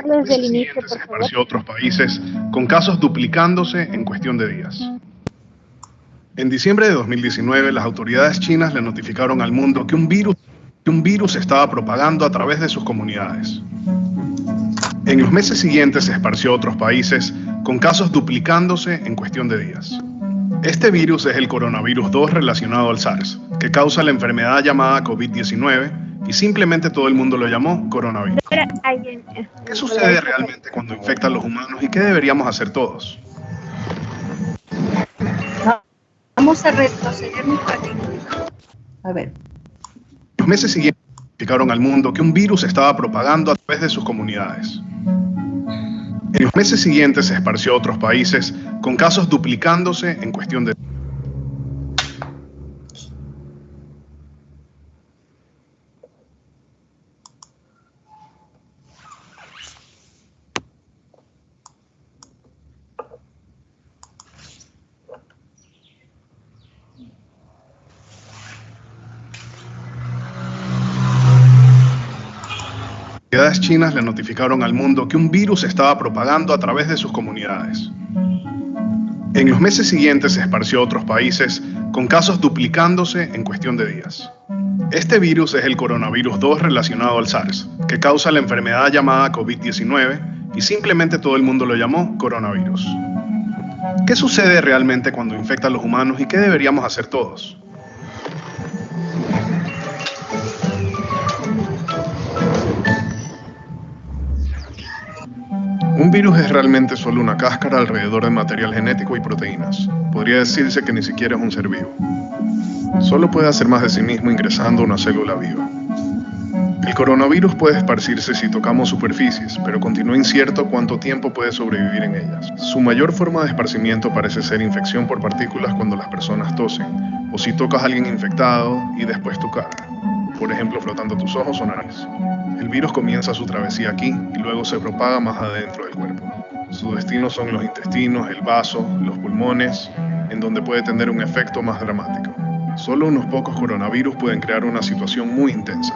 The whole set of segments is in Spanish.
ponerlo desde el inicio, por se favor? esparció a otros países, con casos duplicándose en cuestión de días. En diciembre de 2019, las autoridades chinas le notificaron al mundo que un virus se estaba propagando a través de sus comunidades. En los meses siguientes se esparció a otros países, con casos duplicándose en cuestión de días. Este virus es el coronavirus 2 relacionado al SARS, que causa la enfermedad llamada COVID-19 y simplemente todo el mundo lo llamó coronavirus. ¿Qué sucede realmente cuando infecta a los humanos y qué deberíamos hacer todos? Vamos a retroceder un ratito. A ver. Los meses siguientes notificaron al mundo que un virus se estaba propagando a través de sus comunidades. En los meses siguientes se esparció a otros países, con casos duplicándose en cuestión de... Las autoridades chinas le notificaron al mundo que un virus se estaba propagando a través de sus comunidades. En los meses siguientes se esparció a otros países, con casos duplicándose en cuestión de días. Este virus es el coronavirus 2 relacionado al SARS, que causa la enfermedad llamada COVID-19 y simplemente todo el mundo lo llamó coronavirus. ¿Qué sucede realmente cuando infecta a los humanos y qué deberíamos hacer todos? Un virus es realmente solo una cáscara alrededor de material genético y proteínas. Podría decirse que ni siquiera es un ser vivo. Solo puede hacer más de sí mismo ingresando a una célula viva. El coronavirus puede esparcirse si tocamos superficies, pero continúa incierto cuánto tiempo puede sobrevivir en ellas. Su mayor forma de esparcimiento parece ser infección por partículas cuando las personas tosen, o si tocas a alguien infectado y después tu cara, por ejemplo frotando tus ojos o nariz. El virus comienza su travesía aquí y luego se propaga más adentro del cuerpo. Su destino son los intestinos, el vaso, los pulmones, en donde puede tener un efecto más dramático. Solo unos pocos coronavirus pueden crear una situación muy intensa.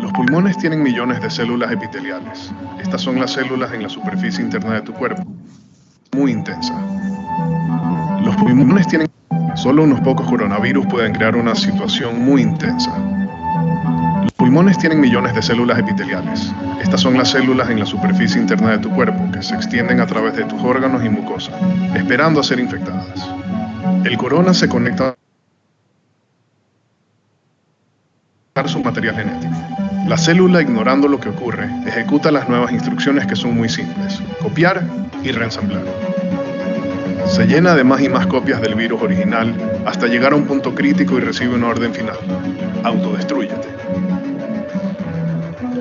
Los pulmones tienen millones de células epiteliales. Estas son las células en la superficie interna de tu cuerpo. Muy intensa. Los pulmones tienen... Solo unos pocos coronavirus pueden crear una situación muy intensa. Los pulmones tienen millones de células epiteliales. Estas son las células en la superficie interna de tu cuerpo que se extienden a través de tus órganos y mucosa, esperando a ser infectadas. El corona se conecta a su material genético. La célula, ignorando lo que ocurre, ejecuta las nuevas instrucciones que son muy simples: copiar y reensamblar. Se llena de más y más copias del virus original hasta llegar a un punto crítico y recibe una orden final: autodestrúyete.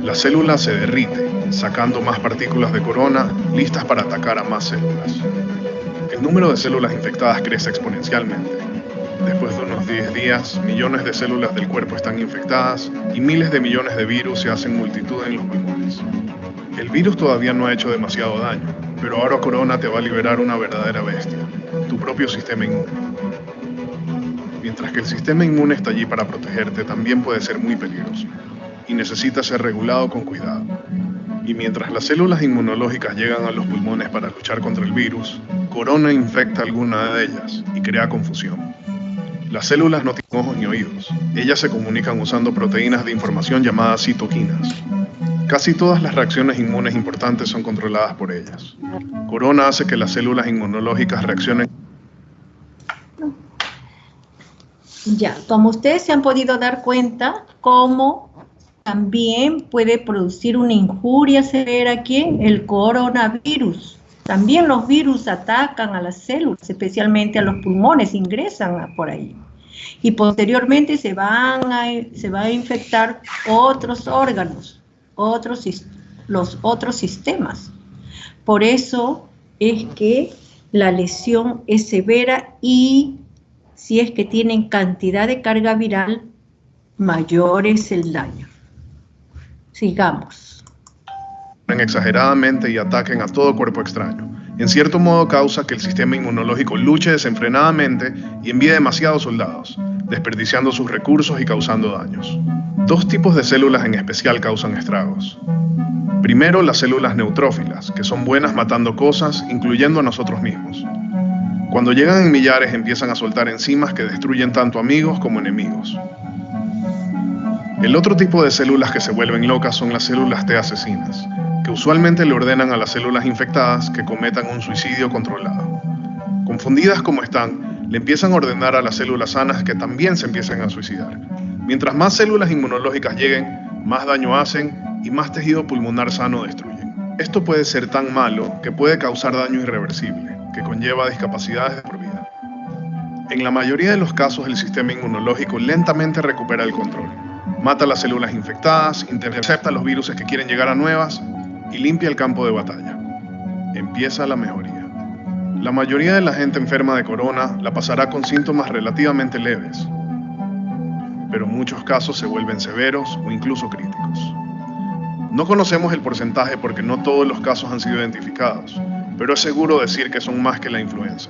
La célula se derrite, sacando más partículas de corona, listas para atacar a más células. El número de células infectadas crece exponencialmente. Después de unos 10 días, millones de células del cuerpo están infectadas y miles de millones de virus se hacen multitud en los pulmones. El virus todavía no ha hecho demasiado daño, pero ahora Corona te va a liberar una verdadera bestia, tu propio sistema inmune. Mientras que el sistema inmune está allí para protegerte, también puede ser muy peligroso y necesita ser regulado con cuidado. Y mientras las células inmunológicas llegan a los pulmones para luchar contra el virus, Corona infecta alguna de ellas y crea confusión. Las células no tienen ojos ni oídos. Ellas se comunican usando proteínas de información llamadas citoquinas. Casi todas las reacciones inmunes importantes son controladas por ellas. Corona hace que las células inmunológicas reaccionen. Ya, como ustedes se han podido dar cuenta, cómo también puede producir una injuria severa aquí el coronavirus. También los virus atacan a las células, especialmente a los pulmones, ingresan por ahí. Y posteriormente se va a infectar otros órganos, los otros sistemas. Por eso es que la lesión es severa y si es que tienen cantidad de carga viral, mayor es el daño. Sigamos. Exageradamente y ataquen a todo cuerpo extraño. En cierto modo causa que el sistema inmunológico luche desenfrenadamente y envíe demasiados soldados, desperdiciando sus recursos y causando daños. Dos tipos de células en especial causan estragos: Primero, las células neutrófilas, que son buenas matando cosas, incluyendo a nosotros mismos. Cuando llegan en millares empiezan a soltar enzimas que destruyen tanto amigos como enemigos. El otro tipo de células que se vuelven locas son las células T asesinas, que usualmente le ordenan a las células infectadas que cometan un suicidio controlado. Confundidas como están, le empiezan a ordenar a las células sanas que también se empiecen a suicidar. Mientras más células inmunológicas lleguen, más daño hacen y más tejido pulmonar sano destruyen. Esto puede ser tan malo que puede causar daño irreversible, que conlleva discapacidades de por vida. En la mayoría de los casos, el sistema inmunológico lentamente recupera el control. Mata las células infectadas, intercepta los virus que quieren llegar a nuevas y limpia el campo de batalla. Empieza la mejoría. La mayoría de la gente enferma de corona la pasará con síntomas relativamente leves, pero muchos casos se vuelven severos o incluso críticos. No conocemos el porcentaje porque no todos los casos han sido identificados, pero es seguro decir que son más que la influenza.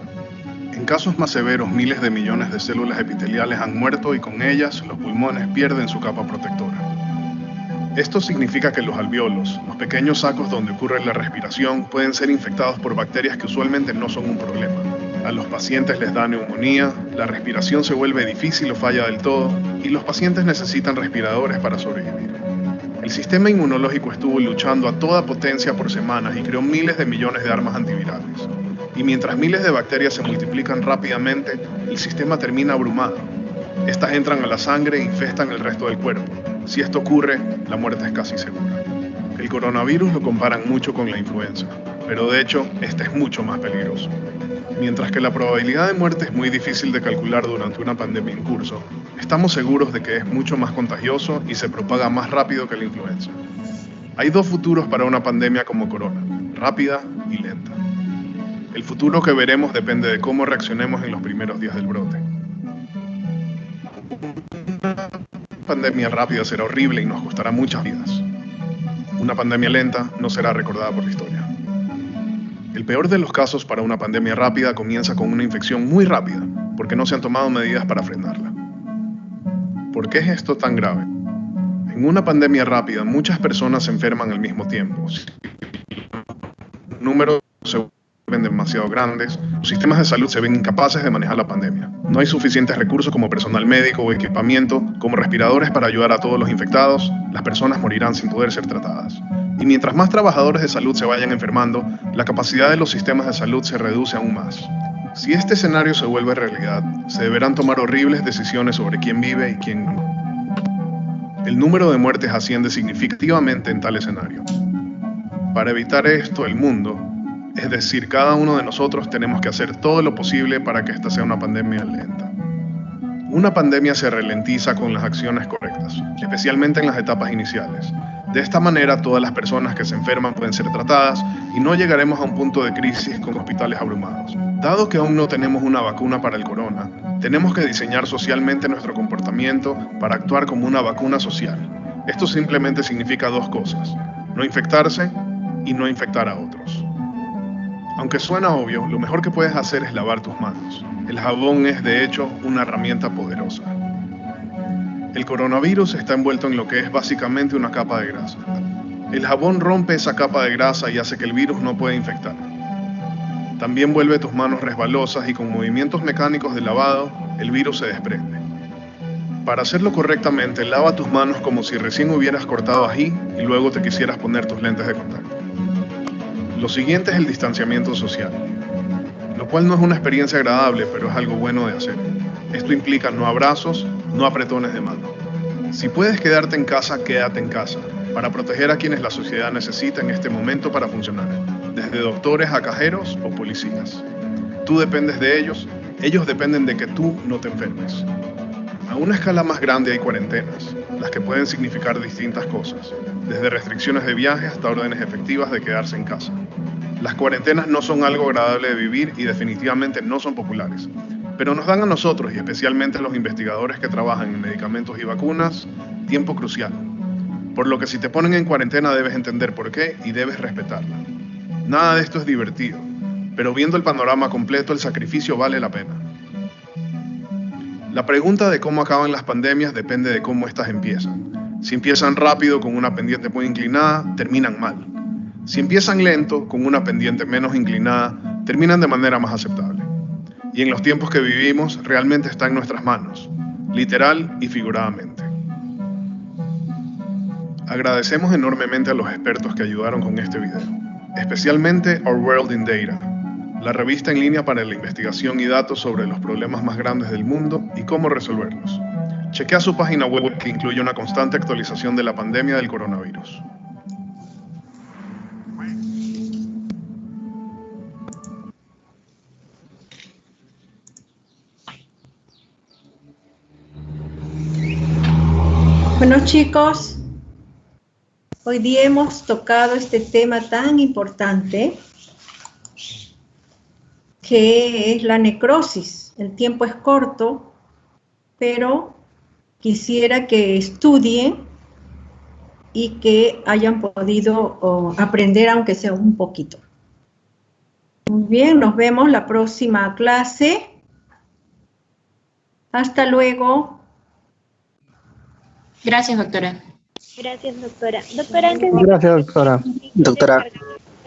En casos más severos, miles de millones de células epiteliales han muerto y con ellas los pulmones pierden su capa protectora. Esto significa que los alvéolos, los pequeños sacos donde ocurre la respiración, pueden ser infectados por bacterias que usualmente no son un problema. A los pacientes les da neumonía, la respiración se vuelve difícil o falla del todo, y los pacientes necesitan respiradores para sobrevivir. El sistema inmunológico estuvo luchando a toda potencia por semanas y creó miles de millones de armas antivirales. Y mientras miles de bacterias se multiplican rápidamente, el sistema termina abrumado. Estas entran a la sangre e infestan el resto del cuerpo. Si esto ocurre, la muerte es casi segura. El coronavirus lo comparan mucho con la influenza, pero de hecho, este es mucho más peligroso. Mientras que la probabilidad de muerte es muy difícil de calcular durante una pandemia en curso, estamos seguros de que es mucho más contagioso y se propaga más rápido que la influenza. Hay dos futuros para una pandemia como corona, rápida y lenta. El futuro que veremos depende de cómo reaccionemos en los primeros días del brote. Una pandemia rápida será horrible y nos costará muchas vidas. Una pandemia lenta no será recordada por la historia. El peor de los casos para una pandemia rápida comienza con una infección muy rápida, porque no se han tomado medidas para frenarla. ¿Por qué es esto tan grave? En una pandemia rápida, muchas personas se enferman al mismo tiempo. Si los números se vuelven demasiado grandes, los sistemas de salud se ven incapaces de manejar la pandemia. No hay suficientes recursos como personal médico o equipamiento, como respiradores para ayudar a todos los infectados, las personas morirán sin poder ser tratadas. Y mientras más trabajadores de salud se vayan enfermando, la capacidad de los sistemas de salud se reduce aún más. Si este escenario se vuelve realidad, se deberán tomar horribles decisiones sobre quién vive y quién no. El número de muertes asciende significativamente en tal escenario. Para evitar esto, el mundo, es decir, cada uno de nosotros, tenemos que hacer todo lo posible para que esta sea una pandemia lenta. Una pandemia se ralentiza con las acciones correctas, especialmente en las etapas iniciales. De esta manera, todas las personas que se enferman pueden ser tratadas y no llegaremos a un punto de crisis con hospitales abrumados. Dado que aún no tenemos una vacuna para el corona, tenemos que diseñar socialmente nuestro comportamiento para actuar como una vacuna social. Esto simplemente significa dos cosas: no infectarse y no infectar a otros. Aunque suena obvio, lo mejor que puedes hacer es lavar tus manos. El jabón es, de hecho, una herramienta poderosa. El coronavirus está envuelto en lo que es básicamente una capa de grasa. El jabón rompe esa capa de grasa y hace que el virus no pueda infectar. También vuelve tus manos resbalosas y con movimientos mecánicos de lavado, el virus se desprende. Para hacerlo correctamente, lava tus manos como si recién hubieras cortado ají y luego te quisieras poner tus lentes de contacto. Lo siguiente es el distanciamiento social, lo cual no es una experiencia agradable, pero es algo bueno de hacer. Esto implica no abrazos, no apretones de mano. Si puedes quedarte en casa, quédate en casa, para proteger a quienes la sociedad necesita en este momento para funcionar, desde doctores a cajeros o policías. Tú dependes de ellos dependen de que tú no te enfermes. A una escala más grande hay cuarentenas, las que pueden significar distintas cosas, desde restricciones de viaje hasta órdenes efectivas de quedarse en casa. Las cuarentenas no son algo agradable de vivir y definitivamente no son populares, pero nos dan a nosotros, y especialmente a los investigadores que trabajan en medicamentos y vacunas, tiempo crucial. Por lo que si te ponen en cuarentena debes entender por qué y debes respetarla. Nada de esto es divertido, pero viendo el panorama completo, el sacrificio vale la pena. La pregunta de cómo acaban las pandemias depende de cómo éstas empiezan. Si empiezan rápido con una pendiente muy inclinada, terminan mal. Si empiezan lento con una pendiente menos inclinada, terminan de manera más aceptable. Y en los tiempos que vivimos, realmente está en nuestras manos, literal y figuradamente. Agradecemos enormemente a los expertos que ayudaron con este video, especialmente Our World in Data, la revista en línea para la investigación y datos sobre los problemas más grandes del mundo y cómo resolverlos. Chequea su página web que incluye una constante actualización de la pandemia del coronavirus. Bueno, chicos, hoy día hemos tocado este tema tan importante que es la necrosis. El tiempo es corto, pero quisiera que estudien y que hayan podido aprender aunque sea un poquito. Muy bien, nos vemos la próxima clase. Hasta luego. Gracias, doctora. Gracias, doctora. Doctora, antes de Gracias, doctora. Doctora.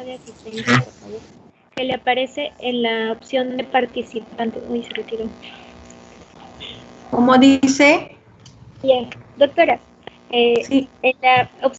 De asistencia, por favor, que le aparece en la opción de participante. Uy, se retiró. ¿Cómo dice? Bien, doctora. Sí. En la opción